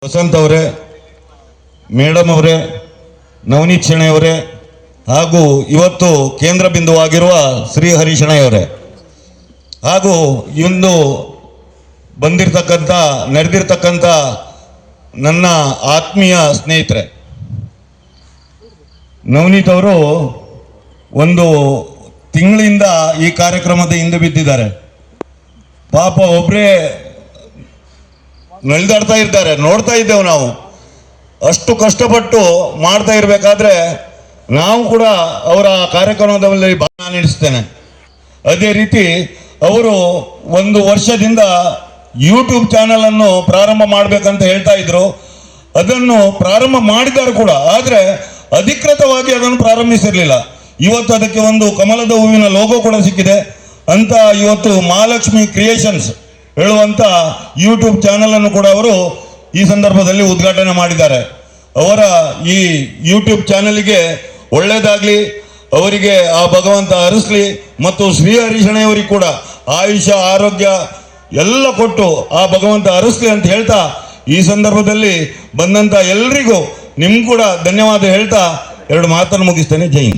ವಸಂತ್ ಅವರೇ, ಮೇಡಮ್ ಅವರೇ, ನವನೀತ್ ಶೆಣೈ ಅವರೇ ಹಾಗೂ ಇವತ್ತು ಕೇಂದ್ರ ಬಿಂದುವಾಗಿರುವ ಶ್ರೀ ಹರಿ ಶೆಣೈ ಅವರೇ ಹಾಗೂ ಇಂದು ನಡೆದಿರ್ತಕ್ಕಂಥ ನನ್ನ ಆತ್ಮೀಯ ಸ್ನೇಹಿತರೆ, ನವನೀತ್ ಅವರು ಒಂದು ತಿಂಗಳಿಂದ ಈ ಕಾರ್ಯಕ್ರಮದ ಹಿಂದೆ ಬಿದ್ದಿದ್ದಾರೆ. ಪಾಪ ಒಬ್ಬರೇ ನಲಿದಾಡ್ತಾ ಇರ್ತಾರೆ, ನೋಡ್ತಾ ಇದ್ದೇವೆ ನಾವು. ಅಷ್ಟು ಕಷ್ಟಪಟ್ಟು ಮಾಡ್ತಾ ಇರಬೇಕಾದ್ರೆ ನಾವು ಕೂಡ ಅವರ ಕಾರ್ಯಕ್ರಮದಲ್ಲಿ ಭಾಗ ನಡೆಸ್ತೇನೆ. ಅದೇ ರೀತಿ ಅವರು ಒಂದು ವರ್ಷದಿಂದ ಯೂಟ್ಯೂಬ್ ಚಾನಲ್ ಅನ್ನು ಪ್ರಾರಂಭ ಮಾಡಬೇಕಂತ ಹೇಳ್ತಾ ಇದ್ರು. ಅದನ್ನು ಪ್ರಾರಂಭ ಮಾಡಿದ್ದಾರೆ ಕೂಡ, ಆದರೆ ಅಧಿಕೃತವಾಗಿ ಅದನ್ನು ಪ್ರಾರಂಭಿಸಿರಲಿಲ್ಲ. ಇವತ್ತು ಅದಕ್ಕೆ ಒಂದು ಕಮಲದ ಹೂವಿನ ಲೋಗೋ ಕೂಡ ಸಿಕ್ಕಿದೆ ಅಂತ. ಇವತ್ತು ಮಹಾಲಕ್ಷ್ಮಿ ಕ್ರಿಯೇಷನ್ಸ್ ಹೇಳುವಂತ ಯೂಟ್ಯೂಬ್ ಚಾನಲ್ ಅನ್ನು ಕೂಡ ಅವರು ಈ ಸಂದರ್ಭದಲ್ಲಿ ಉದ್ಘಾಟನೆ ಮಾಡಿದ್ದಾರೆ. ಅವರ ಈ ಯೂಟ್ಯೂಬ್ ಚಾನಲ್ಗೆ ಒಳ್ಳೆಯದಾಗಲಿ, ಅವರಿಗೆ ಆ ಭಗವಂತ ಹರಿಸಲಿ, ಮತ್ತು ಶ್ರೀ ಹರಿ ಶೆಣೈ ಅವರಿಗೆ ಕೂಡ ಆಯುಷ್ಯ ಆರೋಗ್ಯ ಎಲ್ಲ ಕೊಟ್ಟು ಆ ಭಗವಂತ ಹರಿಸಲಿ ಅಂತ ಹೇಳ್ತಾ, ಈ ಸಂದರ್ಭದಲ್ಲಿ ಬಂದಂತ ಎಲ್ರಿಗೂ ನಿಮ್ಗೆ ಕೂಡ ಧನ್ಯವಾದ ಹೇಳ್ತಾ ಎರಡು ಮಾತನ್ನು ಮುಗಿಸ್ತೇನೆ. ಜೈ ಹಿಂದ್.